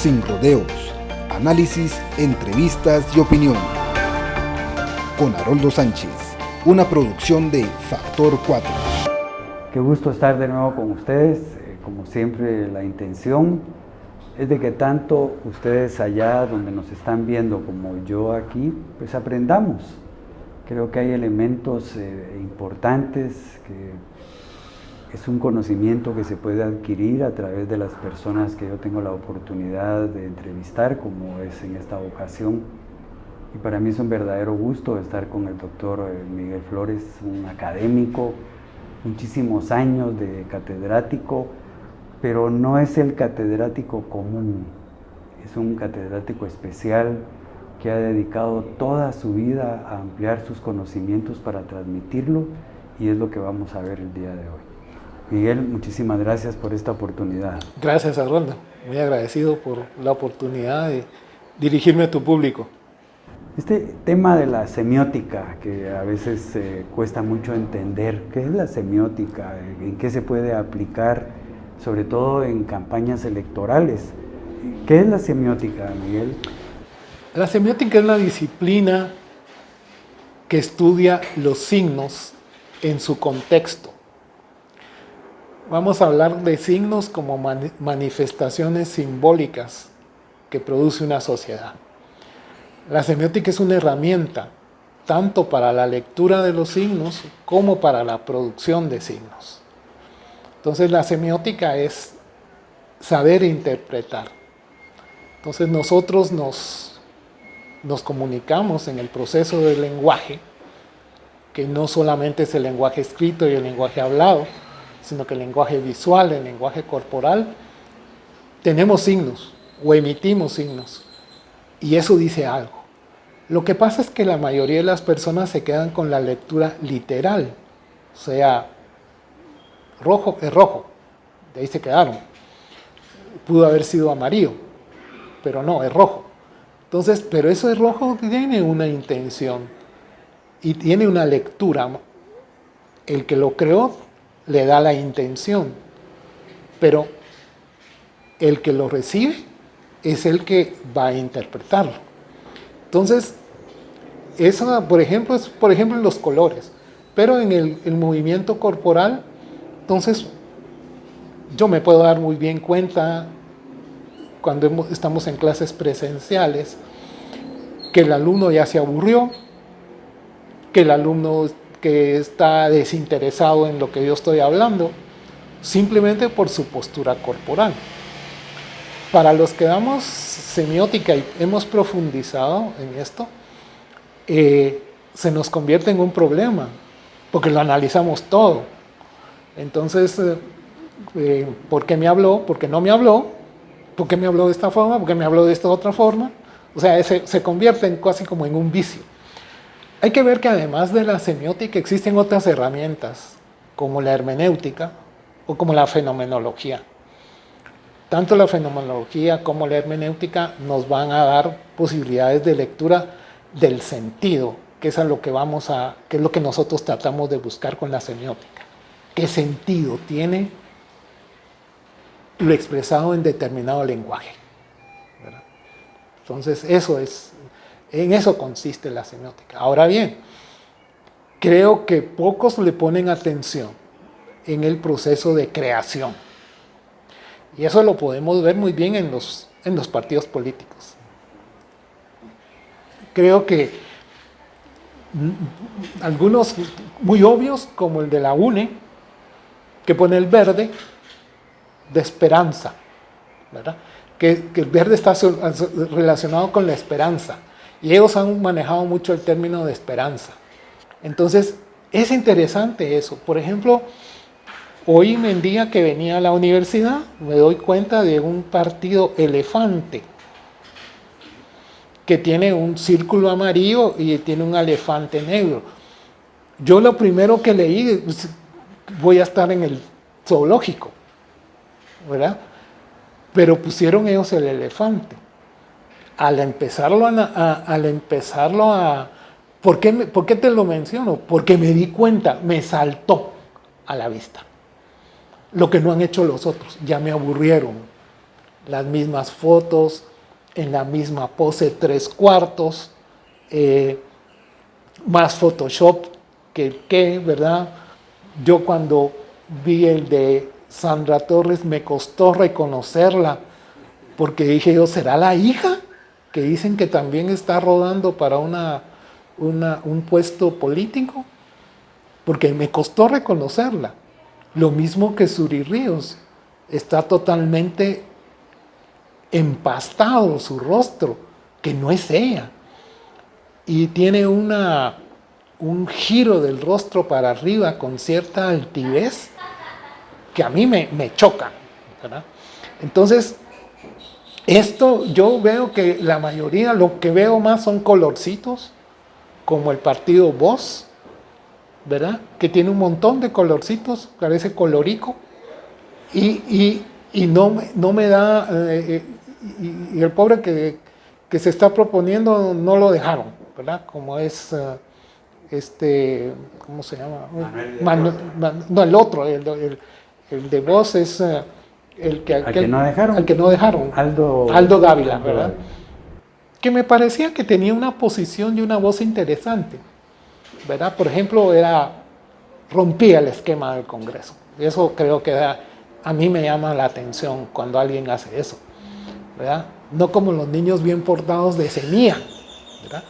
sin rodeos, análisis, entrevistas y opinión. Con Haroldo Sánchez, una producción de Factor 4. Qué gusto estar de nuevo con ustedes. Como siempre, la intención es de que tanto ustedes allá donde nos están viendo como yo aquí, pues aprendamos. Creo que hay elementos importantes, que es un conocimiento que se puede adquirir a través de las personas que yo tengo la oportunidad de entrevistar, como es en esta ocasión. Y para mí es un verdadero gusto estar con el doctor Miguel Flores, un académico, muchísimos años de catedrático, pero no es el catedrático común, es un catedrático especial que ha dedicado toda su vida a ampliar sus conocimientos para transmitirlo, y es lo que vamos a ver el día de hoy. Miguel, muchísimas gracias por esta oportunidad. Gracias, Haroldo. Muy agradecido por la oportunidad de dirigirme a tu público. Este tema de la semiótica, que a veces cuesta mucho entender, ¿qué es la semiótica? ¿En qué se puede aplicar, sobre todo en campañas electorales? ¿Qué es la semiótica, Miguel? La semiótica es la disciplina que estudia los signos en su contexto. Vamos a hablar de signos como manifestaciones simbólicas que produce una sociedad. La semiótica es una herramienta tanto para la lectura de los signos como para la producción de signos. Entonces la semiótica es saber interpretar. Entonces nosotros nos comunicamos en el proceso del lenguaje, que no solamente es el lenguaje escrito y el lenguaje hablado, sino que el lenguaje visual, el lenguaje corporal. Tenemos signos o emitimos signos, y eso dice algo. Lo que pasa es que la mayoría de las personas se quedan con la lectura literal, o sea, rojo es rojo, de ahí se quedaron. Pudo haber sido amarillo, pero no, es rojo. Entonces, pero eso de rojo tiene una intención y tiene una lectura. El que lo creó le da la intención, pero el que lo recibe es el que va a interpretarlo. Entonces, eso, por ejemplo, es en los colores, pero en el movimiento corporal, entonces, yo me puedo dar muy bien cuenta cuando estamos en clases presenciales que el alumno ya se aburrió, que el alumno que está desinteresado en lo que yo estoy hablando, simplemente por su postura corporal. Para los que damos semiótica y hemos profundizado en esto, se nos convierte en un problema, porque lo analizamos todo. Entonces, ¿por qué me habló? ¿Por qué no me habló? ¿Por qué me habló de esta forma? ¿Por qué me habló de esta otra forma? O sea, se convierte en casi como en un vicio. Hay que ver que además de la semiótica existen otras herramientas, como la hermenéutica o como la fenomenología. Tanto la fenomenología como la hermenéutica nos van a dar posibilidades de lectura del sentido, que es que es lo que nosotros tratamos de buscar con la semiótica. ¿Qué sentido tiene lo expresado en determinado lenguaje? ¿Verdad? Entonces, en eso consiste la semiótica. Ahora bien, creo que pocos le ponen atención en el proceso de creación. Y eso lo podemos ver muy bien en los partidos políticos. Creo que algunos muy obvios, como el de la UNE, que pone el verde de esperanza, ¿verdad? Que el verde está relacionado con la esperanza. Y ellos han manejado mucho el término de esperanza. Entonces, es interesante eso. Por ejemplo, hoy en día que venía a la universidad, me doy cuenta de un partido elefante que tiene un círculo amarillo y tiene un elefante negro. Yo lo primero que leí, voy a estar en el zoológico, ¿verdad? Pero pusieron ellos el elefante. Al empezarlo a ¿por qué te lo menciono? Porque me di cuenta, me saltó a la vista. Lo que no han hecho los otros, ya me aburrieron. las mismas fotos, en la misma pose 3/4, más Photoshop que, ¿verdad? Yo cuando vi el de Sandra Torres me costó reconocerla, porque dije yo, ¿será la hija? Que dicen que también está rodando para un puesto político, porque me costó reconocerla. Lo mismo que Suri Ríos, está totalmente empastado su rostro, que no es ella. Y tiene un giro del rostro para arriba con cierta altivez que a mí me choca, ¿verdad? Entonces, esto yo veo que la mayoría, lo que veo más son colorcitos, como el partido Voz, ¿verdad? Que tiene un montón de colorcitos, parece colorico, y no me da, y el pobre que se está proponiendo no lo dejaron, ¿verdad? Como es, ¿cómo se llama? No, el otro, el de Voz es el que... ¿Al que no dejaron? Al que no dejaron. Aldo Dávila, ¿verdad? Que me parecía que tenía una posición y una voz interesante, ¿verdad? Por ejemplo, rompía el esquema del Congreso. Eso creo que a mí me llama la atención cuando alguien hace eso, ¿verdad? No como los niños bien portados de semilla, ¿verdad?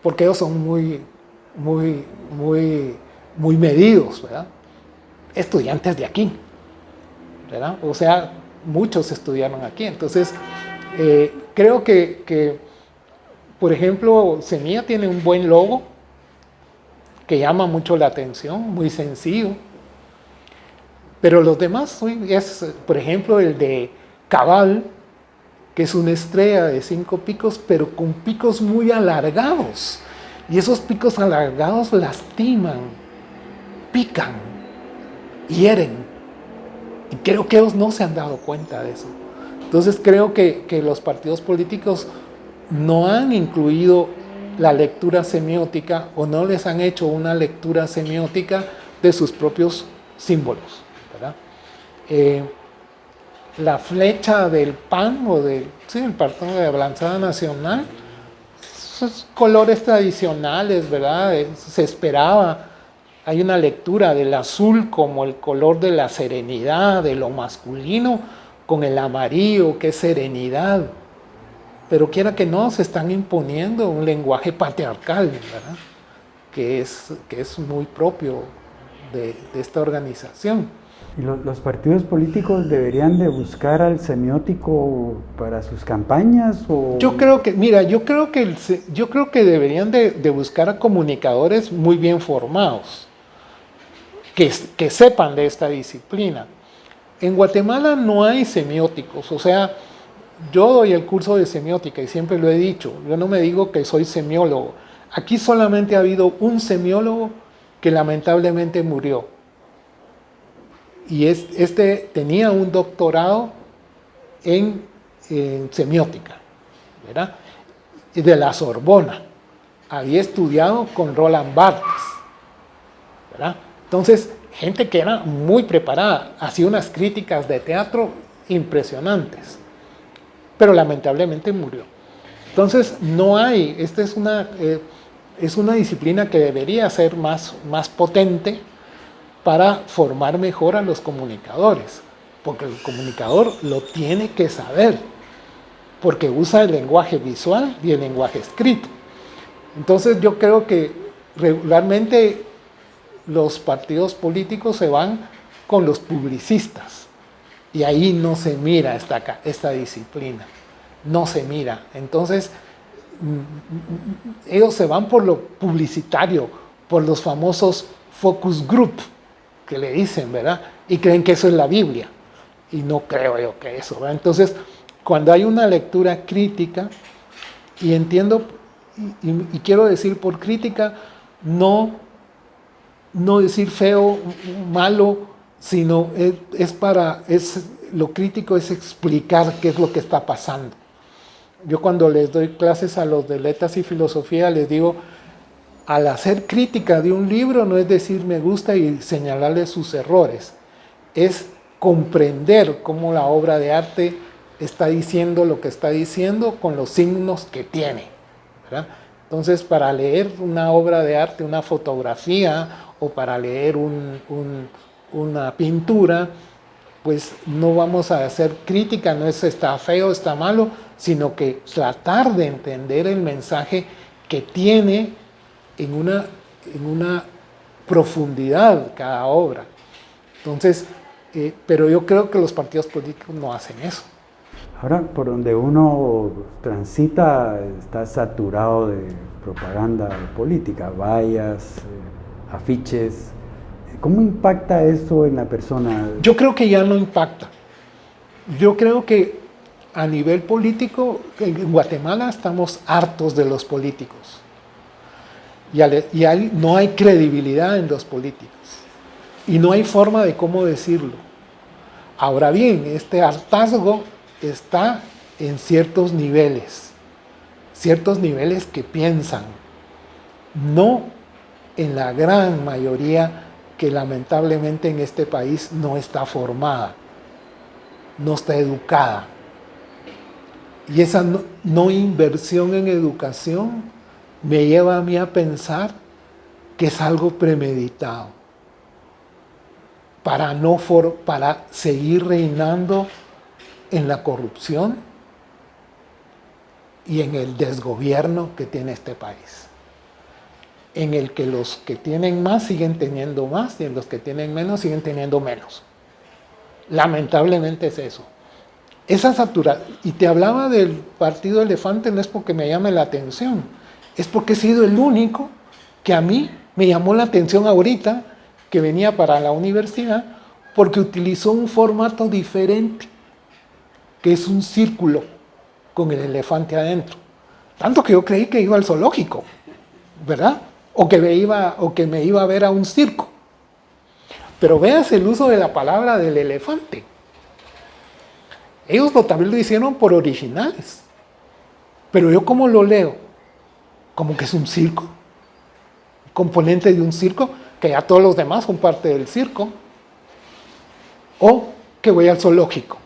Porque ellos son muy medidos, ¿verdad? Estudiantes de aquí, ¿verdad? O sea, muchos estudiaron aquí. Entonces, creo que, por ejemplo, Semilla tiene un buen logo que llama mucho la atención, muy sencillo. Pero los demás, por ejemplo, el de Cabal, que es una estrella de 5 picos, pero con picos muy alargados. Y esos picos alargados lastiman, pican, hieren. Y creo que ellos no se han dado cuenta de eso. Entonces creo que los partidos políticos no han incluido la lectura semiótica o no les han hecho una lectura semiótica de sus propios símbolos, ¿verdad? La flecha del PAN o el Partido de Avanzada Nacional, esos colores tradicionales, ¿verdad? Se esperaba. Hay una lectura del azul como el color de la serenidad, de lo masculino, con el amarillo, que es serenidad. Pero quiera que no, se están imponiendo un lenguaje patriarcal, ¿verdad? Que es muy propio de esta organización. ¿Y los partidos políticos deberían de buscar al semiótico para sus campañas? ¿O? Yo creo que deberían de buscar a comunicadores muy bien formados, que sepan de esta disciplina. En Guatemala no hay semióticos, o sea, yo doy el curso de semiótica y siempre lo he dicho, yo no me digo que soy semiólogo. Aquí solamente ha habido un semiólogo que lamentablemente murió. Y tenía un doctorado en semiótica, ¿verdad? Y de la Sorbona. Había estudiado con Roland Barthes, ¿verdad? Entonces, gente que era muy preparada, hacía unas críticas de teatro impresionantes, pero lamentablemente murió. Entonces, no hay, esta es una disciplina que debería ser más potente para formar mejor a los comunicadores, porque el comunicador lo tiene que saber, porque usa el lenguaje visual y el lenguaje escrito. Entonces yo creo que regularmente los partidos políticos se van con los publicistas, y ahí no se mira esta disciplina, no se mira. Entonces ellos se van por lo publicitario, por los famosos focus group, que le dicen, ¿verdad? Y creen que eso es la Biblia. Y no creo yo que eso, ¿verdad? Entonces, cuando hay una lectura crítica, y entiendo, y quiero decir por crítica, no decir feo, malo, sino lo crítico es explicar qué es lo que está pasando. Yo cuando les doy clases a los de letras y filosofía, les digo, al hacer crítica de un libro no es decir me gusta y señalarle sus errores, es comprender cómo la obra de arte está diciendo lo que está diciendo con los signos que tiene, ¿verdad? Entonces, para leer una obra de arte, una fotografía, o para leer una pintura, pues no vamos a hacer crítica, no es está feo, está malo, sino que tratar de entender el mensaje que tiene en una profundidad cada obra. Entonces, pero yo creo que los partidos políticos no hacen eso. Ahora, por donde uno transita, está saturado de propaganda política, vallas, afiches. ¿Cómo impacta eso en la persona? Yo creo que ya no impacta. Yo creo que a nivel político, en Guatemala estamos hartos de los políticos. Y no hay credibilidad en los políticos. Y no hay forma de cómo decirlo. Ahora bien, este hartazgo está en ciertos niveles que piensan, no en la gran mayoría que lamentablemente en este país no está formada, no está educada. Y esa no inversión en educación me lleva a mí a pensar que es algo premeditado para seguir reinando en la corrupción y en el desgobierno que tiene este país, en el que los que tienen más siguen teniendo más y los que tienen menos siguen teniendo menos. Lamentablemente es eso. Esa saturación. Y te hablaba del Partido Elefante, no es porque me llame la atención, es porque he sido el único que a mí me llamó la atención ahorita, que venía para la universidad, porque utilizó un formato diferente, que es un círculo con el elefante adentro. Tanto que yo creí que iba al zoológico, ¿verdad? O que me iba a ver a un circo. Pero veas el uso de la palabra del elefante. Ellos también lo hicieron por originales. Pero yo, ¿cómo lo leo? Como que es un circo. Un componente de un circo, que ya todos los demás son parte del circo. O que voy al zoológico,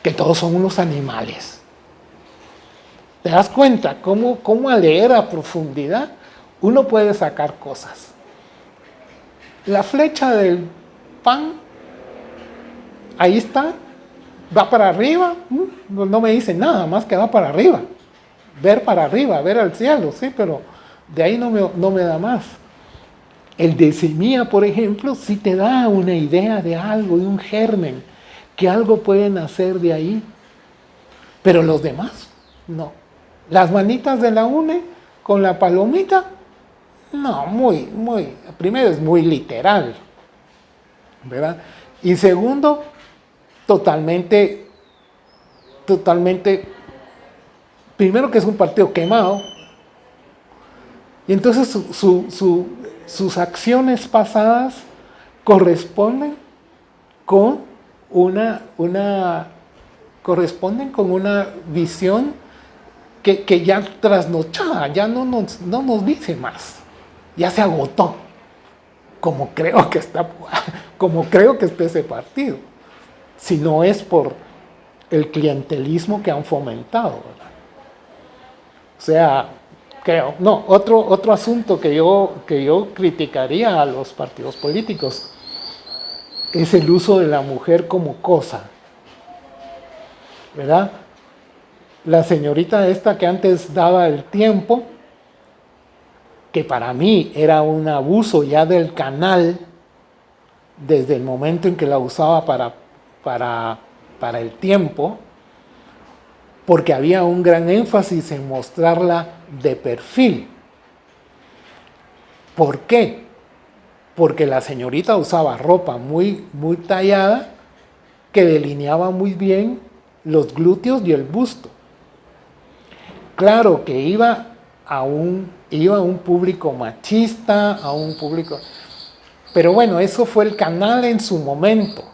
que todos son unos animales. ¿Te das cuenta cómo al leer a profundidad uno puede sacar cosas? La flecha del pan, ahí está, va para arriba, no me dice nada más que va para arriba. Ver para arriba, ver al cielo, sí, pero de ahí no me da más. El de semilla, por ejemplo, sí te da una idea de algo, de un germen, que algo puede nacer de ahí. Pero los demás, no. Las manitas de la UNE con la palomita, no, primero es muy literal, ¿verdad? Y segundo, totalmente, primero que es un partido quemado, y entonces sus acciones pasadas corresponden con una visión que ya trasnochada, ya no nos dice más, ya se agotó, como creo que está ese partido, si no es por el clientelismo que han fomentado, ¿verdad? O sea, creo, no, otro asunto que yo criticaría a los partidos políticos es el uso de la mujer como cosa, ¿verdad? La señorita esta que antes daba el tiempo, que para mí era un abuso ya del canal, desde el momento en que la usaba para el tiempo, porque había un gran énfasis en mostrarla de perfil. ¿Por qué? Porque la señorita usaba ropa muy tallada, que delineaba muy bien los glúteos y el busto. Claro que iba a un público machista, a un público... Pero bueno, eso fue el canal en su momento.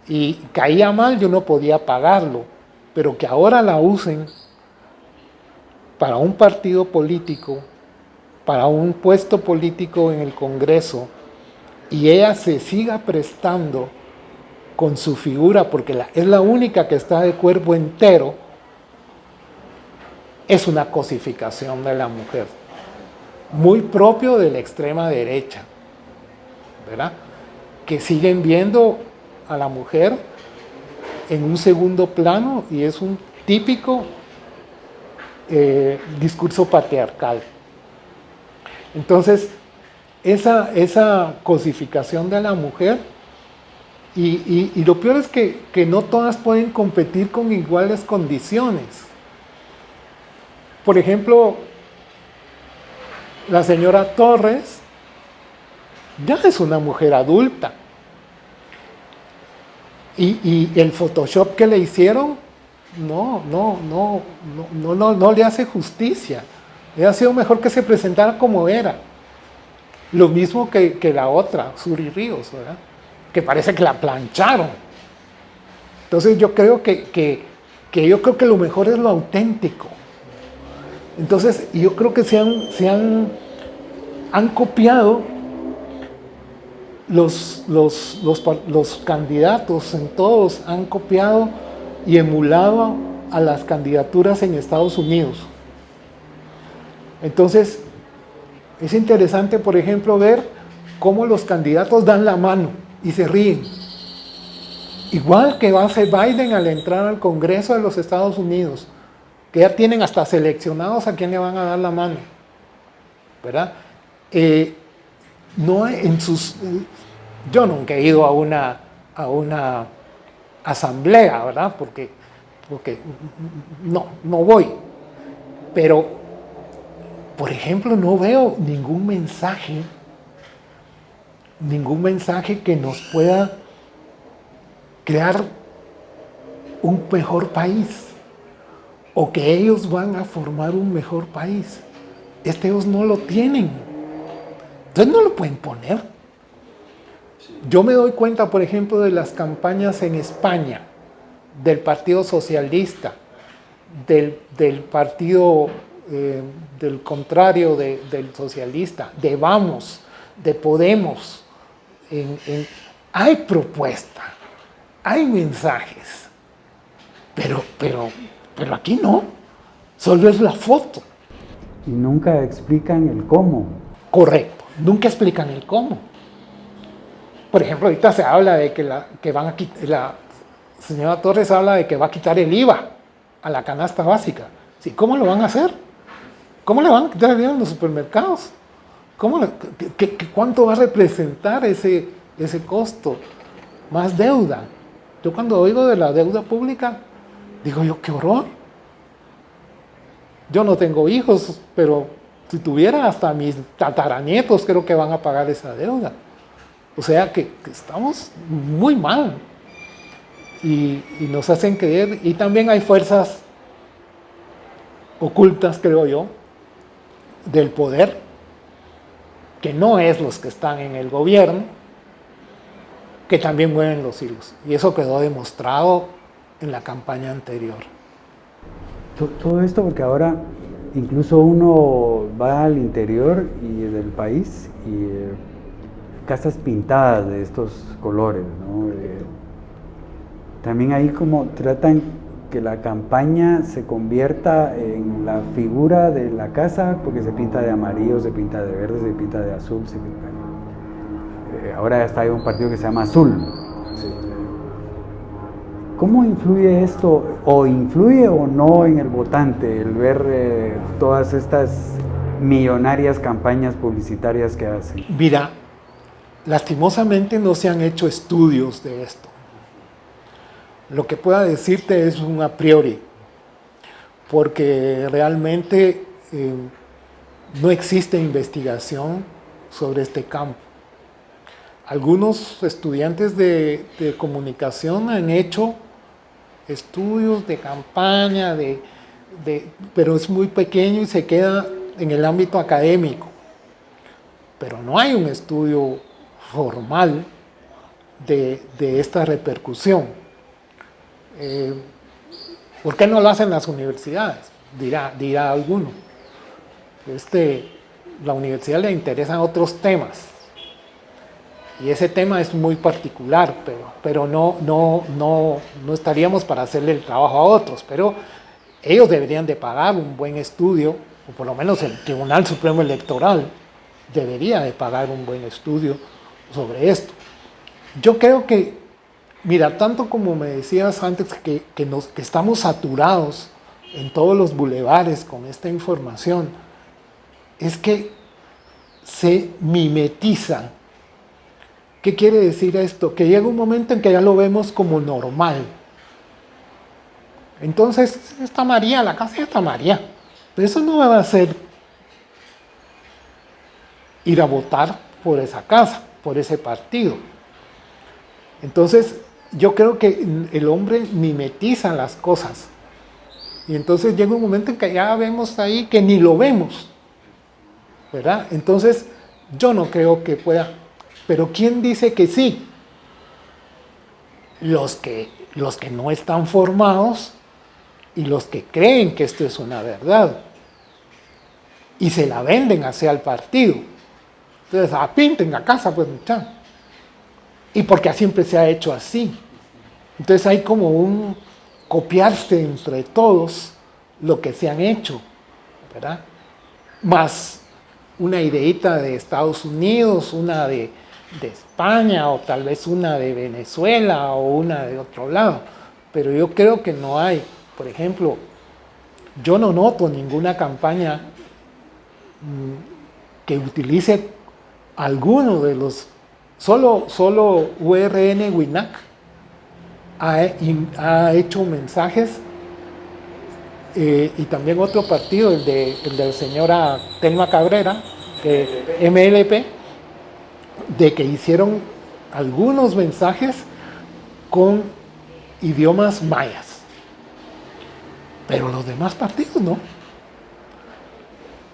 Y caía mal, yo no podía pagarlo. Pero que ahora la usen para un partido político, para un puesto político en el Congreso, y ella se siga prestando con su figura, porque es la única que está de cuerpo entero, es una cosificación de la mujer, muy propio de la extrema derecha, ¿verdad? Que siguen viendo a la mujer en un segundo plano y es un típico discurso patriarcal. Entonces, esa cosificación de la mujer, y lo peor es que no todas pueden competir con iguales condiciones. Por ejemplo, la señora Torres ya es una mujer adulta. Y el Photoshop que le hicieron no le hace justicia. Hubiera sido mejor que se presentara como era. Lo mismo que la otra, Suri Ríos, ¿verdad? Que parece que la plancharon. Entonces yo creo que lo mejor es lo auténtico. Entonces yo creo que han copiado los candidatos, en todos han copiado y emulado a las candidaturas en Estados Unidos. Entonces es interesante, por ejemplo, ver cómo los candidatos dan la mano y se ríen. Igual que va a hacer Biden al entrar al Congreso de los Estados Unidos, que ya tienen hasta seleccionados a quién le van a dar la mano, ¿verdad? Yo nunca he ido a una asamblea, ¿verdad? Porque no voy. Pero, por ejemplo, no veo ningún mensaje que nos pueda crear un mejor país, o que ellos van a formar un mejor país. Ellos no lo tienen. Entonces no lo pueden poner. Yo me doy cuenta, por ejemplo, de las campañas en España, del Partido Socialista, del partido del contrario del socialista, de Vamos, de Podemos. Hay propuesta, hay mensajes, pero aquí no, solo es la foto. Y nunca explican el cómo. Correcto, nunca explican el cómo. Por ejemplo, ahorita se habla de que van a quitar, la señora Torres habla de que va a quitar el IVA a la canasta básica. ¿Sí? ¿Cómo lo van a hacer? ¿Cómo le van a quitar el IVA en los supermercados? ¿Cuánto va a representar ese costo? Más deuda. Yo cuando oigo de la deuda pública, digo yo, qué horror. Yo no tengo hijos, pero si tuviera, hasta mis tataranietos creo que van a pagar esa deuda. O sea que estamos muy mal. Y nos hacen creer. Y también hay fuerzas ocultas, creo yo, del poder, que no es los que están en el gobierno, que también mueven los hilos. Y eso quedó demostrado en la campaña anterior. Todo esto porque ahora incluso uno va al interior del país y casas pintadas de estos colores, ¿no? También ahí como tratan que la campaña se convierta en la figura de la casa, porque se pinta de amarillo, se pinta de verde, se pinta de azul, ahora está hay un partido que se llama Azul. ¿Cómo influye esto, o influye o no en el votante, el ver todas estas millonarias campañas publicitarias que hacen? Mira, lastimosamente no se han hecho estudios de esto. Lo que pueda decirte es un a priori, porque realmente no existe investigación sobre este campo. Algunos estudiantes de comunicación han hecho estudios de campaña, pero es muy pequeño y se queda en el ámbito académico. Pero no hay un estudio formal de esta repercusión. ¿Por qué no lo hacen las universidades? Dirá alguno. La universidad le interesan otros temas. Y ese tema es muy particular, pero no estaríamos para hacerle el trabajo a otros, pero ellos deberían de pagar un buen estudio, o por lo menos el Tribunal Supremo Electoral debería de pagar un buen estudio sobre esto. Yo creo que, mira, tanto como me decías antes que estamos saturados en todos los bulevares con esta información, es que se mimetiza. ¿Qué quiere decir esto? Que llega un momento en que ya lo vemos como normal. Entonces, está María, la casa ya está María. Pero eso no va a hacer ir a votar por esa casa, por ese partido. Entonces, yo creo que el hombre mimetiza las cosas. Y entonces llega un momento en que ya vemos ahí que ni lo vemos, ¿verdad? Entonces, yo no creo que pueda. Pero ¿quién dice que sí? Los que no están formados y los que creen que esto es una verdad. Y se la venden hacia el partido. Entonces, pinten la casa, pues, muchachos. Y porque siempre se ha hecho así. Entonces hay como un copiarse entre todos lo que se han hecho, ¿verdad? Más una ideita de Estados Unidos, una de España, o tal vez una de Venezuela, o una de otro lado. Pero yo creo que no hay. Por ejemplo, yo no noto ninguna campaña que utilice alguno de los. Solo URN Winac ha hecho mensajes, y también otro partido, el de la señora Telma Cabrera, MLP, de que hicieron algunos mensajes con idiomas mayas. Pero los demás partidos no.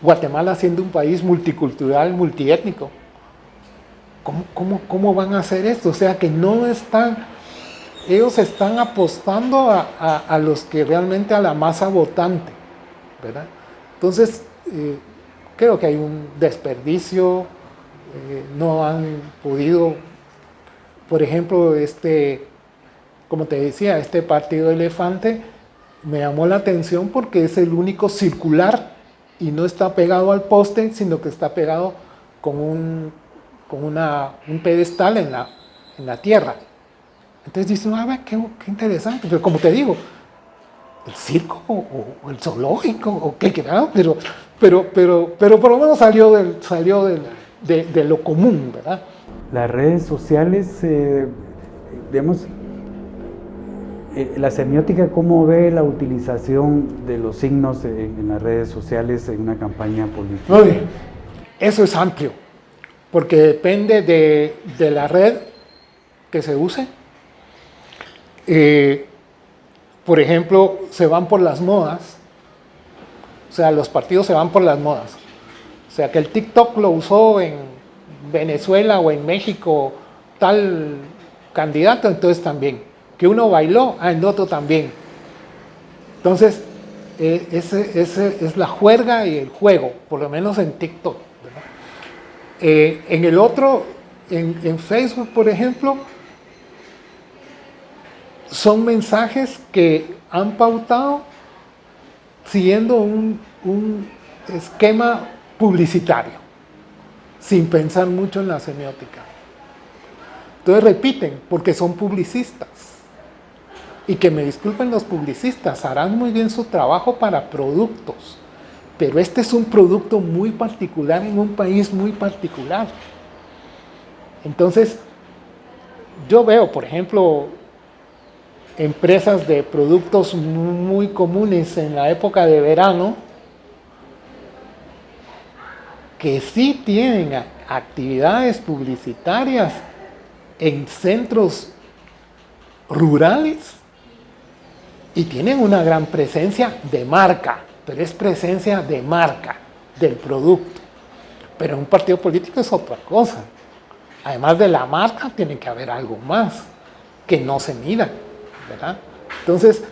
Guatemala siendo un país multicultural, multiétnico. ¿Cómo van a hacer esto? O sea que no están, ellos están apostando a los que realmente a la masa votante, ¿verdad? Entonces, creo que hay un desperdicio, no han podido, por ejemplo, como te decía, este partido Elefante me llamó la atención porque es el único circular y no está pegado al poste, sino que está pegado con un pedestal en la tierra. Entonces dicen, qué interesante, pero como te digo, el circo o el zoológico o qué, pero por lo menos salió de lo común, ¿verdad? Las redes sociales, digamos, la semiótica, ¿cómo ve la utilización de los signos en las redes sociales en una campaña política? Oye, eso es amplio, porque depende de la red que se use. Por ejemplo, se van por las modas, o sea, los partidos se van por las modas. O sea, que el TikTok lo usó en Venezuela o en México tal candidato, entonces también. Que uno bailó, el otro también. Entonces, ese es la juerga y el juego, por lo menos en TikTok, ¿verdad? En el otro, en Facebook, por ejemplo, son mensajes que han pautado siguiendo un esquema publicitario, sin pensar mucho en la semiótica. Entonces repiten, porque son publicistas. Y que me disculpen los publicistas, harán muy bien su trabajo para productos, pero este es un producto muy particular en un país muy particular. Entonces, yo veo, por ejemplo, empresas de productos muy comunes en la época de verano, que sí tienen actividades publicitarias en centros rurales y tienen una gran presencia de marca, pero es presencia de marca del producto. Pero en un partido político es otra cosa. Además de la marca, tiene que haber algo más que no se mira, ¿verdad? Entonces,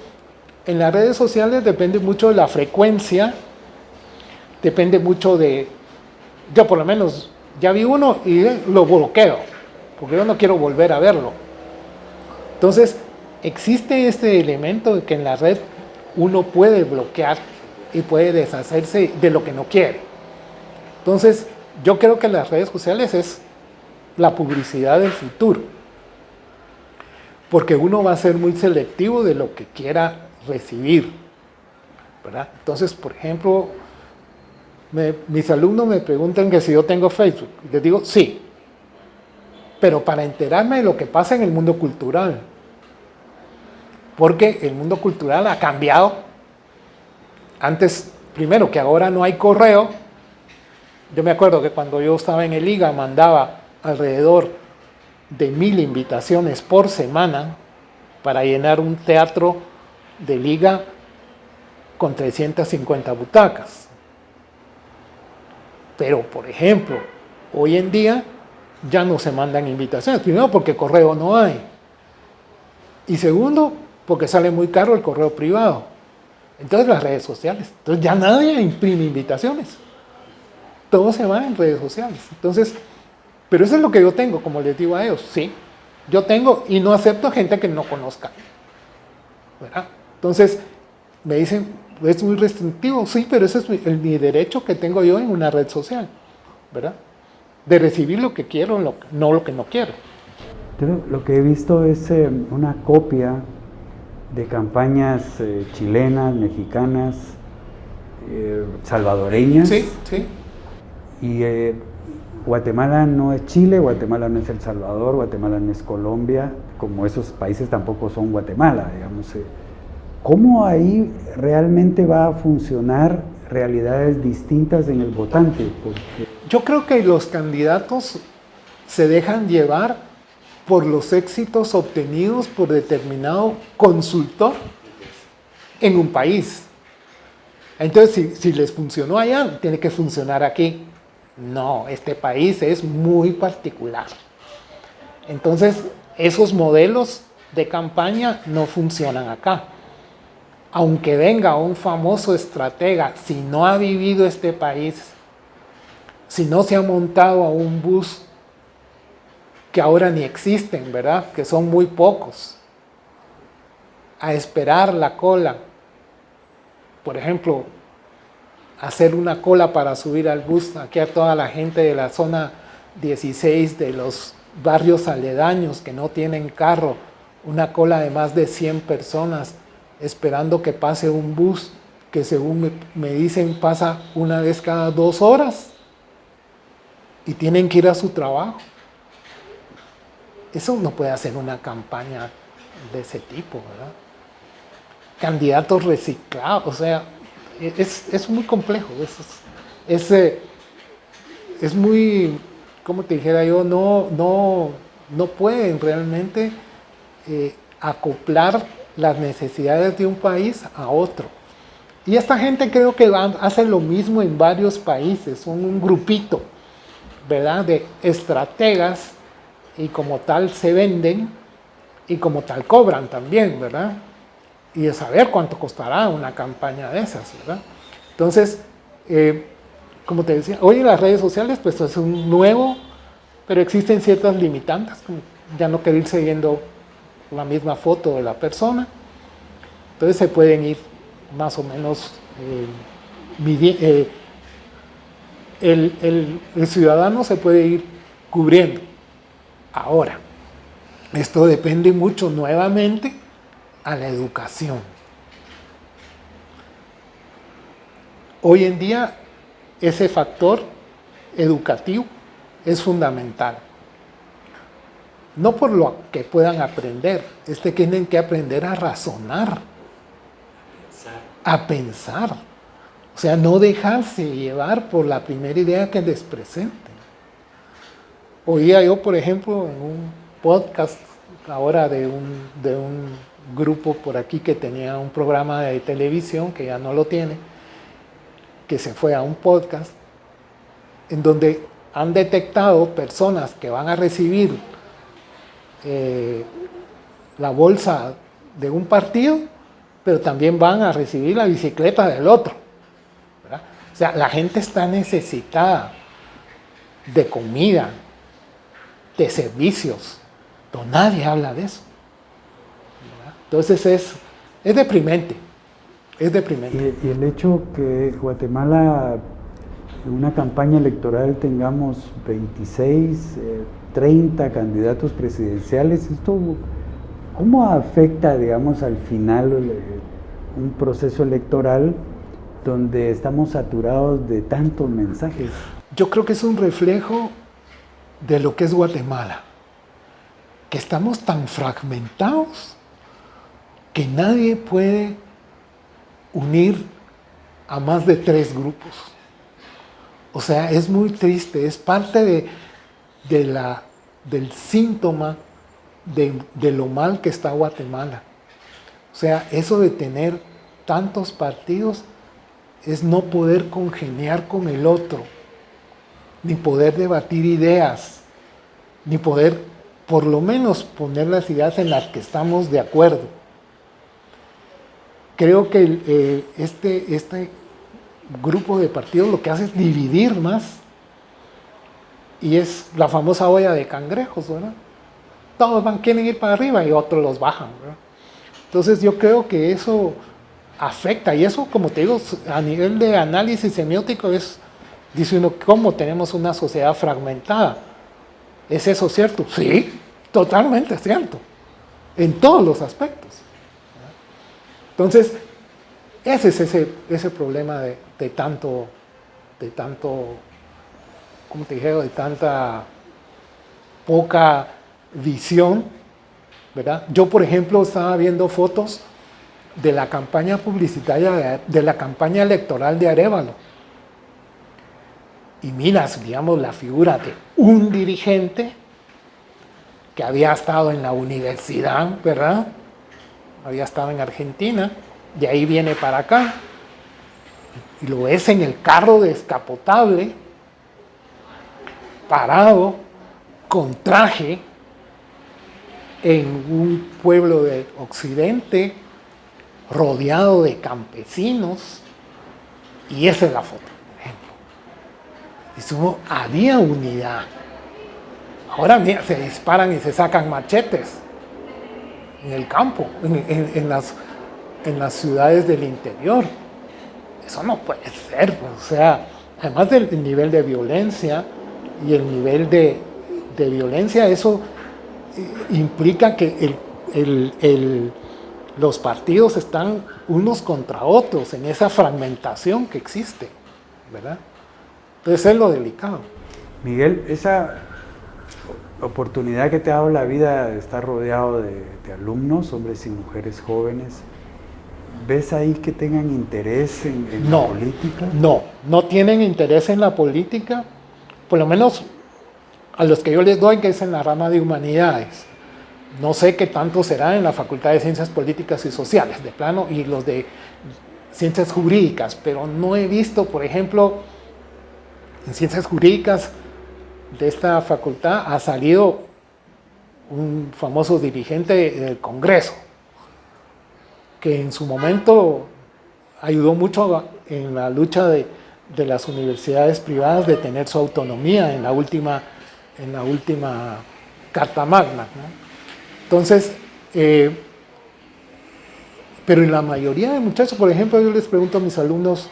en las redes sociales depende mucho de la frecuencia, depende mucho de... Yo por lo menos ya vi uno y lo bloqueo. porque yo no quiero volver a verlo. Entonces, existe este elemento de que en la red uno puede bloquear y puede deshacerse de lo que no quiere. Entonces, yo creo que las redes sociales es la publicidad del futuro, porque uno va a ser muy selectivo de lo que quiera recibir, ¿verdad? Entonces, por ejemplo, mis alumnos me preguntan que si yo tengo Facebook. Les digo, sí, pero para enterarme de lo que pasa en el mundo cultural, porque el mundo cultural ha cambiado. Antes, primero, que ahora no hay correo. Yo me acuerdo que cuando yo estaba en el IGA mandaba alrededor de 1000 invitaciones por semana para llenar un teatro de liga con 350 butacas. Pero, por ejemplo, hoy en día ya no se mandan invitaciones. Primero, porque correo no hay. Y segundo, porque sale muy caro el correo privado. Entonces, las redes sociales. Entonces, ya nadie imprime invitaciones. Todo se va en redes sociales. Entonces, pero eso es lo que yo tengo, como les digo a ellos. Sí, yo tengo y no acepto gente que no conozca, ¿verdad? Entonces, me dicen, es muy restrictivo. Sí, pero ese es mi derecho que tengo yo en una red social, ¿verdad? De recibir lo que quiero, no lo que no quiero. Lo que he visto es una copia de campañas chilenas, mexicanas, salvadoreñas. Sí, sí. Y Guatemala no es Chile, Guatemala no es El Salvador, Guatemala no es Colombia, como esos países tampoco son Guatemala, digamos. ¿Cómo ahí realmente va a funcionar realidades distintas en el votante? Porque yo creo que los candidatos se dejan llevar por los éxitos obtenidos por determinado consultor en un país. Entonces, si les funcionó allá, tiene que funcionar aquí. No, este país es muy particular. Entonces, esos modelos de campaña no funcionan acá. Aunque venga un famoso estratega, si no ha vivido este país, si no se ha montado a un bus que ahora ni existen, ¿verdad? Que son muy pocos, a esperar la cola. Por ejemplo, hacer una cola para subir al bus, aquí a toda la gente de la zona 16 de los barrios aledaños que no tienen carro, una cola de más de 100 personas esperando que pase un bus que según me dicen pasa una vez cada 2 horas y tienen que ir a su trabajo. Eso no puede hacer una campaña de ese tipo, ¿verdad? Candidatos reciclados, o sea, es muy complejo. Es muy, como te dijera yo, no pueden realmente acoplar las necesidades de un país a otro. Y esta gente creo que hace lo mismo en varios países, son un grupito, ¿verdad?, de estrategas, y como tal se venden y como tal cobran también, ¿verdad? Y de saber cuánto costará una campaña de esas, ¿verdad? Entonces, como te decía, hoy en las redes sociales pues es un nuevo, pero existen ciertas limitantes, como ya no querer ir siguiendo la misma foto de la persona. Entonces se pueden ir más o menos el ciudadano se puede ir cubriendo. Ahora, esto depende mucho nuevamente a la educación. Hoy en día ese factor educativo es fundamental. No por lo que puedan aprender, es que tienen que aprender a razonar, a pensar. O sea, no dejarse llevar por la primera idea que les presenten. Oía yo, por ejemplo, en un podcast ahora de un grupo por aquí que tenía un programa de televisión, que ya no lo tiene, que se fue a un podcast, en donde han detectado personas que van a recibir la bolsa de un partido, pero también van a recibir la bicicleta del otro, ¿verdad? O sea, la gente está necesitada de comida, de servicios, pero nadie habla de eso, ¿verdad? Entonces es deprimente, es deprimente. Y el hecho que Guatemala, en una campaña electoral, tengamos 26, 30 candidatos presidenciales, esto, ¿cómo afecta, digamos, al final un proceso electoral donde estamos saturados de tantos mensajes? Yo creo que es un reflejo de lo que es Guatemala, que estamos tan fragmentados que nadie puede unir a más de 3 grupos. O sea, es muy triste, es parte del síntoma de lo mal que está Guatemala. O sea, eso de tener tantos partidos es no poder congeniar con el otro, ni poder debatir ideas, ni poder por lo menos poner las ideas en las que estamos de acuerdo. Creo que este grupo de partidos lo que hace es dividir más, y es la famosa olla de cangrejos, ¿verdad? Todos quieren ir para arriba y otros los bajan, ¿verdad? Entonces yo creo que eso afecta, y eso, como te digo, a nivel de análisis semiótico dice uno, ¿cómo tenemos una sociedad fragmentada? ¿Es eso cierto? Sí, totalmente cierto, en todos los aspectos. Entonces, ese es ese problema de tanto, ¿cómo te dije? De tanta poca visión, ¿verdad? Yo, por ejemplo, estaba viendo fotos de la campaña publicitaria, de la campaña electoral de Arévalo. Y miras, digamos, la figura de un dirigente que había estado en la universidad, ¿verdad? Había estado en Argentina, de ahí viene para acá, y lo ves en el carro descapotable, parado, con traje, en un pueblo de Occidente, rodeado de campesinos, y esa es la foto, por ejemplo. Había unidad. Ahora mira, se disparan y se sacan machetes en el campo, en las ciudades del interior. Eso no puede ser, o sea, además del nivel de violencia y el nivel de violencia, eso implica que los partidos están unos contra otros en esa fragmentación que existe, ¿verdad? Entonces es lo delicado. Miguel, esa oportunidad que te ha dado la vida de estar rodeado de alumnos, hombres y mujeres jóvenes, ¿ves ahí que tengan interés en la política? No tienen interés en la política, por lo menos a los que yo les doy, que es en la rama de humanidades. No sé qué tanto será en la Facultad de Ciencias Políticas y Sociales, de plano, y los de Ciencias Jurídicas, pero no he visto, por ejemplo, en Ciencias Jurídicas de esta facultad ha salido un famoso dirigente del Congreso, que en su momento ayudó mucho en la lucha de las universidades privadas de tener su autonomía en la última Carta Magna, ¿no? Entonces, pero en la mayoría de muchachos, por ejemplo, yo les pregunto a mis alumnos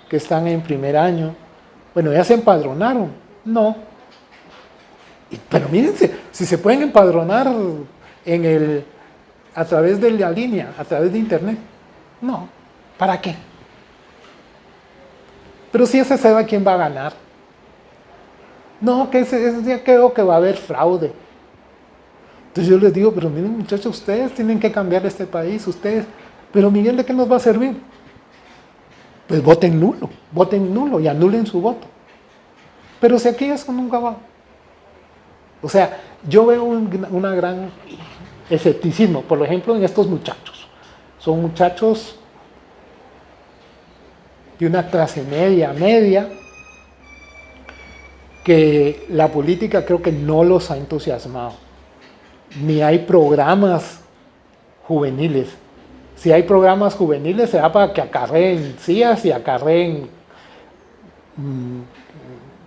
que están en primer año, bueno, ¿ya se empadronaron? No. Pero mírense, si se pueden empadronar a través de la línea, a través de internet, no. ¿Para qué? Pero si ese sabe quién va a ganar. No, que ese día creo que va a haber fraude. Entonces yo les digo, pero miren muchachos, ustedes tienen que cambiar este país, ustedes. Pero Miguel, ¿de qué nos va a servir? Pues voten nulo y anulen su voto. Pero si aquí eso nunca va. O sea, yo veo una gran escepticismo, por ejemplo, en estos muchachos. Son muchachos de una clase media, que la política creo que no los ha entusiasmado. Ni hay programas juveniles. Si hay programas juveniles será para que acarreen sillas y acarreen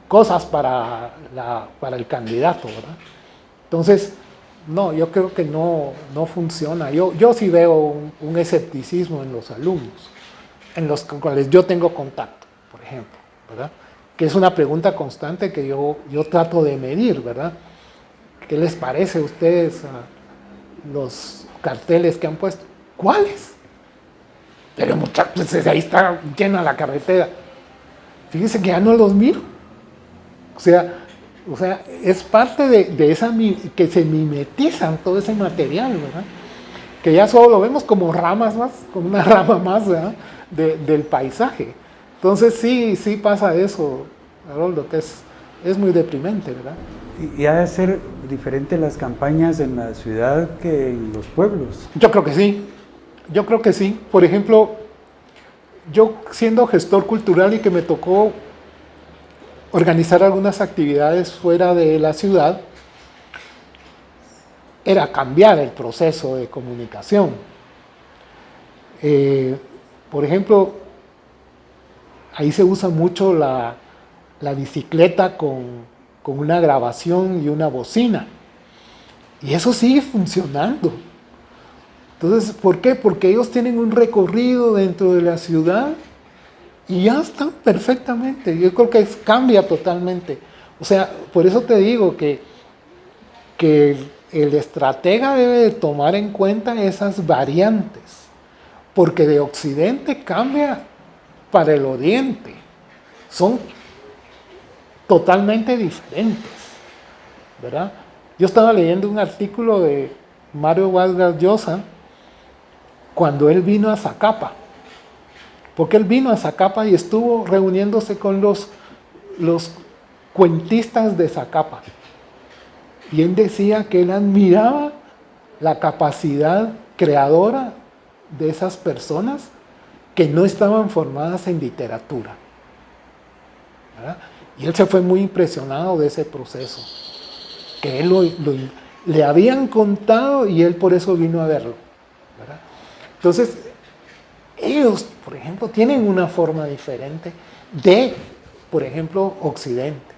cosas para el candidato, ¿verdad? Entonces, no, yo creo que no funciona. Yo sí veo un escepticismo en los alumnos, en los cuales yo tengo contacto, por ejemplo, ¿verdad? Que es una pregunta constante que yo trato de medir, ¿verdad? ¿Qué les parece a ustedes los carteles que han puesto? ¿Cuáles? Pero muchachos, ahí está llena la carretera. Fíjense que ya no los miro. O sea, es parte de esa que se mimetizan todo ese material, ¿verdad? Que ya solo lo vemos como ramas más, como una rama más, ¿verdad? Del paisaje. Entonces sí pasa eso, Haroldo, que es muy deprimente, ¿verdad? Y ha de ser diferente las campañas en la ciudad que en los pueblos. Yo creo que sí. Por ejemplo, yo siendo gestor cultural y que me tocó organizar algunas actividades fuera de la ciudad, era cambiar el proceso de comunicación. Por ejemplo, ahí se usa mucho la bicicleta con una grabación y una bocina. Y eso sigue funcionando. Entonces, ¿por qué? Porque ellos tienen un recorrido dentro de la ciudad y ya están perfectamente. Yo creo que cambia totalmente. O sea, por eso te digo que el estratega debe de tomar en cuenta esas variantes, porque de Occidente cambia para el Oriente. Son totalmente diferentes, ¿verdad? Yo estaba leyendo un artículo de Mario Vargas Llosa cuando él vino a Zacapa, porque él vino a Zacapa y estuvo reuniéndose con los cuentistas de Zacapa. Y él decía que él admiraba la capacidad creadora de esas personas que no estaban formadas en literatura, ¿verdad? Y él se fue muy impresionado de ese proceso, que él le habían contado y él por eso vino a verlo, ¿verdad? Entonces, ellos, por ejemplo, tienen una forma diferente de, por ejemplo, Occidente,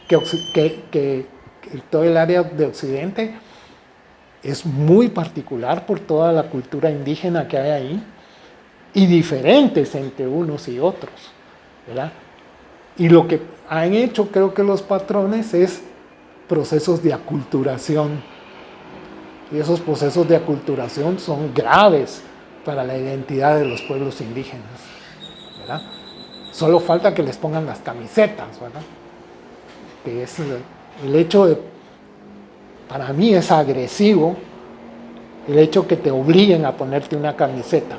que todo el área de Occidente es muy particular por toda la cultura indígena que hay ahí y diferentes entre unos y otros, ¿verdad? Y lo que han hecho, creo que los patrones, es procesos de aculturación. Y esos procesos de aculturación son graves para la identidad de los pueblos indígenas, ¿verdad? Solo falta que les pongan las camisetas, ¿verdad? Que es el hecho de, para mí es agresivo, el hecho que te obliguen a ponerte una camiseta.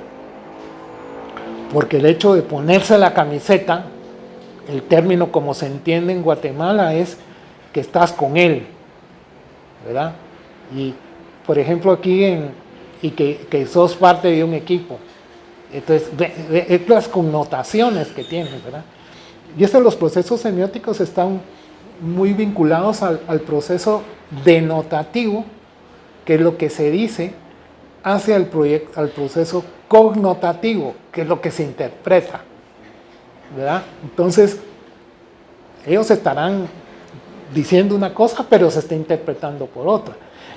Porque el hecho de ponerse la camiseta, el término como se entiende en Guatemala es que estás con él, ¿verdad? Y, por ejemplo, aquí y que sos parte de un equipo. Entonces, ve las connotaciones que tienen, ¿verdad? Y los procesos semióticos están muy vinculados al proceso denotativo, que es lo que se dice, hacia al proceso connotativo, que es lo que se interpreta, ¿verdad? Entonces, ellos estarán diciendo una cosa, pero se está interpretando por otra.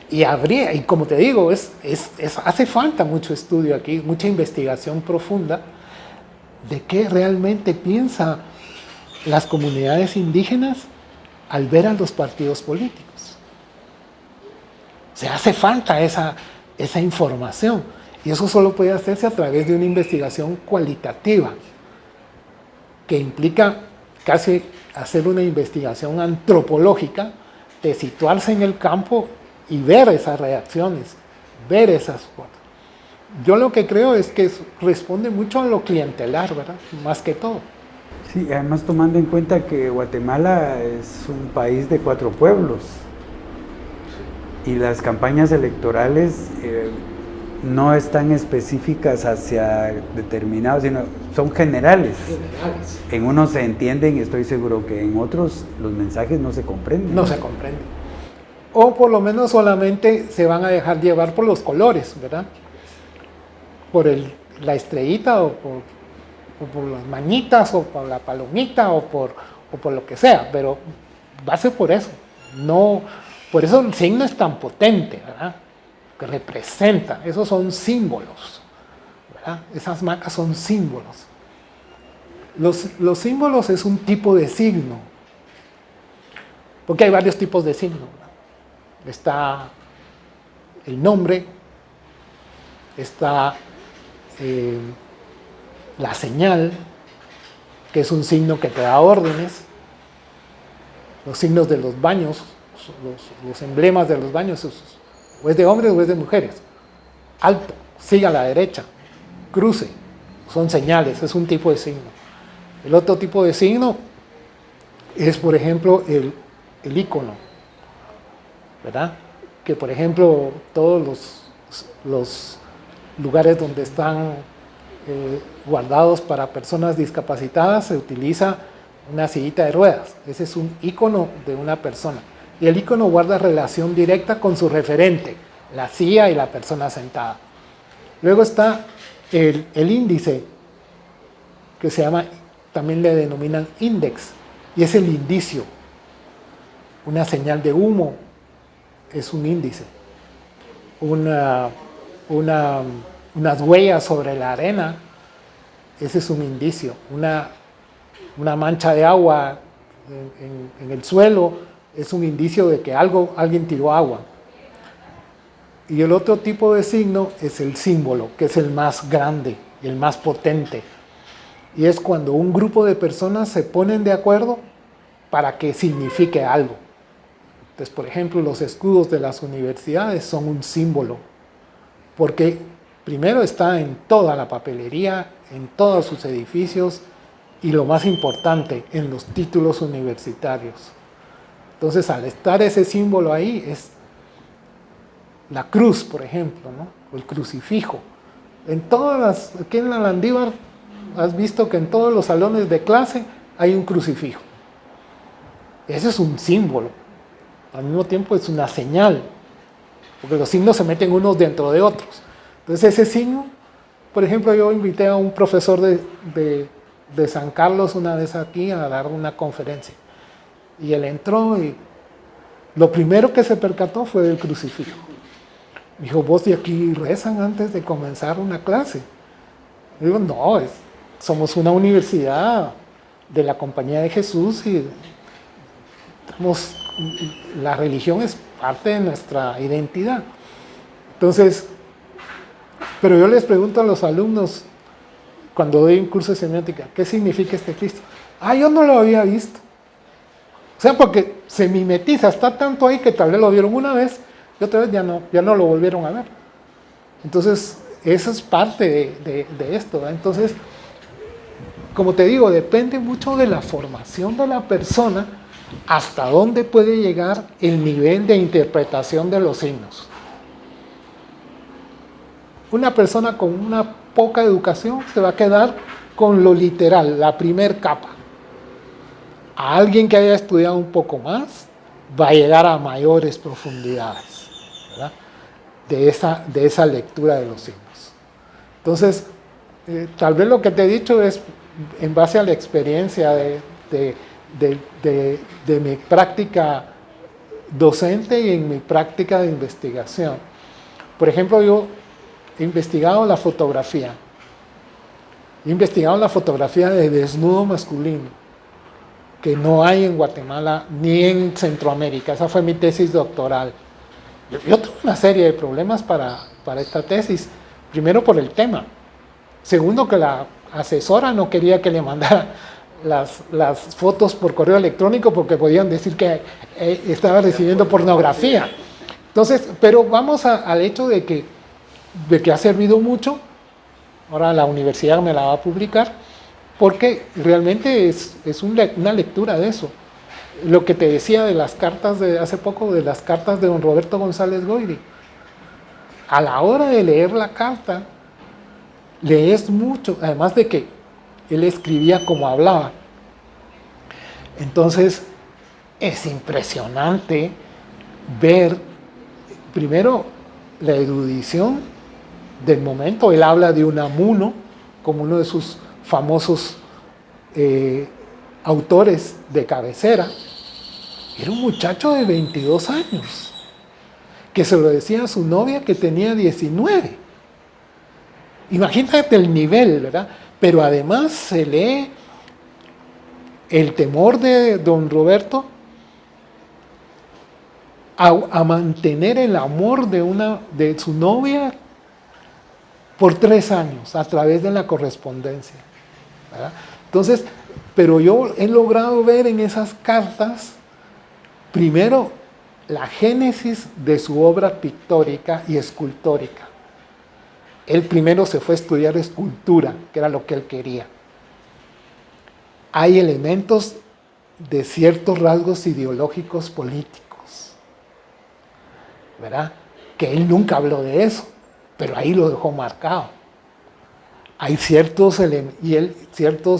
Y como te digo, hace falta mucho estudio aquí, mucha investigación profunda de qué realmente piensan las comunidades indígenas al ver a los partidos políticos. O sea, hace falta esa información. Y eso solo puede hacerse a través de una investigación cualitativa, que implica casi hacer una investigación antropológica, de situarse en el campo y ver esas reacciones, ver esas cosas. Yo lo que creo es que responde mucho a lo clientelar, ¿verdad? Más que todo. Sí, además tomando en cuenta que Guatemala es un país de 4 pueblos y las campañas electorales no están específicas hacia determinados, sino son generales. En unos se entienden y estoy seguro que en otros los mensajes no se comprenden. No se comprenden. O por lo menos solamente se van a dejar llevar por los colores, ¿verdad? Por la estrellita o por las manitas o por la palomita o por lo que sea, pero va a ser por eso. No, Por eso el signo es tan potente, ¿verdad? Que representa, esos son símbolos, ¿verdad? Esas marcas son símbolos. Los símbolos es un tipo de signo, porque hay varios tipos de signo, ¿verdad? Está el nombre, está la señal, que es un signo que te da órdenes, los signos de los baños, los emblemas de los baños, o es de hombres o es de mujeres. Alto, siga a la derecha, cruce, son señales, es un tipo de signo. El otro tipo de signo es, por ejemplo, el icono, ¿verdad? Que, por ejemplo, todos los lugares donde están guardados para personas discapacitadas se utiliza una sillita de ruedas. Ese es un icono de una persona. Y el icono guarda relación directa con su referente, la silla y la persona sentada. Luego está el índice, que se llama, también le denominan índex, y es el indicio. Una señal de humo es un índice. Unas huellas sobre la arena, ese es un indicio. Una mancha de agua en el suelo es un indicio de que alguien tiró agua. Y el otro tipo de signo es el símbolo, que es el más grande y el más potente. Y es cuando un grupo de personas se ponen de acuerdo para que signifique algo. Entonces, por ejemplo, los escudos de las universidades son un símbolo, porque primero está en toda la papelería, en todos sus edificios, y lo más importante, en los títulos universitarios. Entonces, al estar ese símbolo ahí, es la cruz, por ejemplo, ¿no? O el crucifijo. Aquí en la Landívar, has visto que en todos los salones de clase hay un crucifijo. Ese es un símbolo. Al mismo tiempo es una señal, porque los signos se meten unos dentro de otros. Entonces ese signo, por ejemplo, yo invité a un profesor de San Carlos una vez aquí a dar una conferencia. Y él entró y lo primero que se percató fue del crucifijo. Me dijo, ¿vos de aquí rezan antes de comenzar una clase? Y digo, no, somos una universidad de la Compañía de Jesús y la religión es parte de nuestra identidad. Entonces, pero yo les pregunto a los alumnos, cuando doy un curso de semiótica, ¿qué significa este Cristo? Yo no lo había visto. O sea, porque se mimetiza, está tanto ahí que tal vez lo vieron una vez y otra vez ya no lo volvieron a ver. Entonces, eso es parte de esto, ¿verdad? Entonces, como te digo, depende mucho de la formación de la persona hasta dónde puede llegar el nivel de interpretación de los signos. Una persona con una poca educación se va a quedar con lo literal, la primer capa. A alguien que haya estudiado un poco más va a llegar a mayores profundidades, ¿verdad? de esa lectura de los signos. Entonces, tal vez lo que te he dicho es en base a la experiencia de mi práctica docente y en mi práctica de investigación. Por ejemplo, yo he investigado la fotografía. He investigado la fotografía de desnudo masculino, que no hay en Guatemala ni en Centroamérica. Esa fue mi tesis doctoral. Yo tuve una serie de problemas para esta tesis. Primero por el tema. Segundo, que la asesora no quería que le mandara las fotos por correo electrónico porque podían decir que estaba recibiendo pornografía. Entonces, pero vamos al hecho de que ha servido mucho. Ahora la universidad me la va a publicar porque realmente es una lectura de eso. Lo que te decía de las cartas de hace poco, de las cartas de don Roberto González Goyri. A la hora de leer la carta, lees mucho, además de que él escribía como hablaba. Entonces, es impresionante ver, primero, la erudición del momento. Él habla de Unamuno como uno de sus famosos autores de cabecera. Era un muchacho de 22 años, que se lo decía a su novia que tenía 19. Imagínate el nivel, ¿verdad? Pero además se lee el temor de don Roberto a mantener el amor de su novia por 3 años a través de la correspondencia, ¿verdad? Entonces, pero yo he logrado ver en esas cartas, primero, la génesis de su obra pictórica y escultórica. Él primero se fue a estudiar escultura, que era lo que él quería. Hay elementos de ciertos rasgos ideológicos políticos, ¿verdad? Que él nunca habló de eso, pero ahí lo dejó marcado. Hay ciertos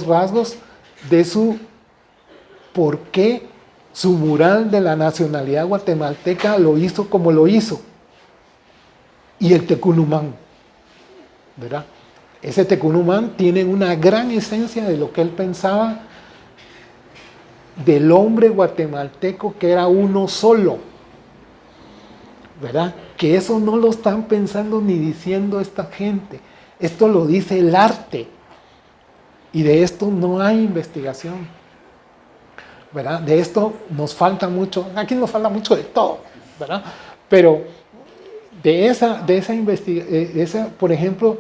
rasgos de su por qué su mural de la nacionalidad guatemalteca lo hizo como lo hizo. Y el Tecunumán, ¿verdad? Ese Tecunumán tiene una gran esencia de lo que él pensaba del hombre guatemalteco, que era uno solo, ¿verdad? Que eso no lo están pensando ni diciendo esta gente. Esto lo dice el arte. Y de esto no hay investigación, ¿verdad? De esto nos falta mucho. Aquí nos falta mucho de todo, ¿verdad? Pero de esa investigación, por ejemplo,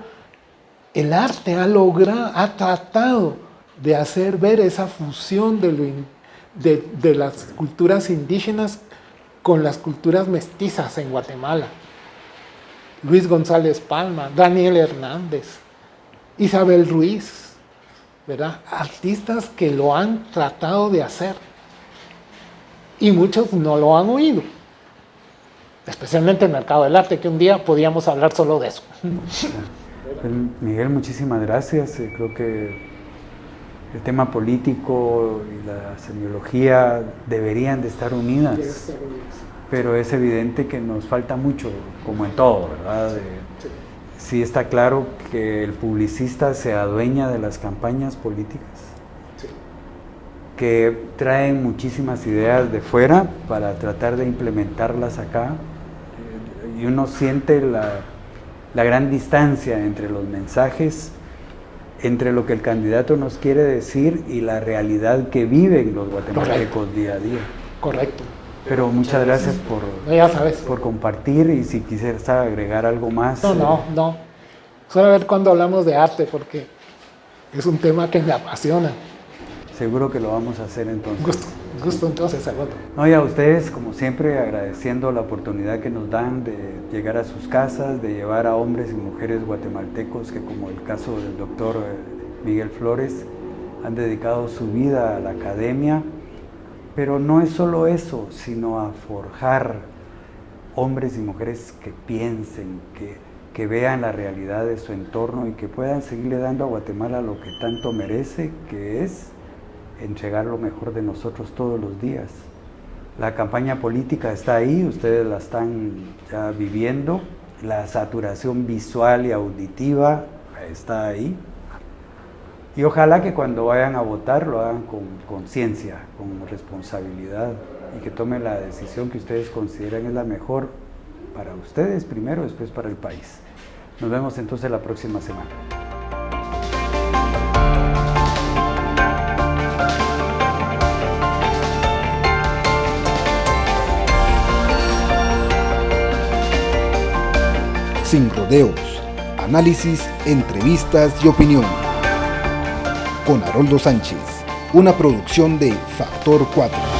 el arte ha tratado de hacer ver esa fusión de las culturas indígenas con las culturas mestizas en Guatemala. Luis González Palma, Daniel Hernández, Isabel Ruiz, ¿verdad? Artistas que lo han tratado de hacer y muchos no lo han oído, especialmente el mercado del arte, que un día podíamos hablar solo de eso. Miguel, muchísimas gracias. Creo que el tema político y la semiología deberían de estar unidas, pero es evidente que nos falta mucho, como en todo, ¿verdad? Sí está claro que el publicista se adueña de las campañas políticas, que traen muchísimas ideas de fuera para tratar de implementarlas acá, y uno siente la gran distancia entre los mensajes, entre lo que el candidato nos quiere decir y la realidad que viven los guatemaltecos día a día. Correcto. Pero muchas gracias por compartir, y si quisieras agregar algo más. No. Solo a ver cuando hablamos de arte, porque es un tema que me apasiona. Seguro que lo vamos a hacer entonces. Gusto entonces, Arnoldo. No, y a ustedes, como siempre, agradeciendo la oportunidad que nos dan de llegar a sus casas, de llevar a hombres y mujeres guatemaltecos que, como el caso del doctor Miguel Flores, han dedicado su vida a la academia. Pero no es solo eso, sino a forjar hombres y mujeres que piensen, que vean la realidad de su entorno y que puedan seguirle dando a Guatemala lo que tanto merece, que es entregar lo mejor de nosotros todos los días. La campaña política está ahí, ustedes la están ya viviendo, la saturación visual y auditiva está ahí. Y ojalá que cuando vayan a votar lo hagan con conciencia, con responsabilidad, y que tomen la decisión que ustedes consideran es la mejor para ustedes primero, después para el país. Nos vemos entonces la próxima semana. Sin rodeos, análisis, entrevistas y opinión. Con Haroldo Sánchez, una producción de Factor 4.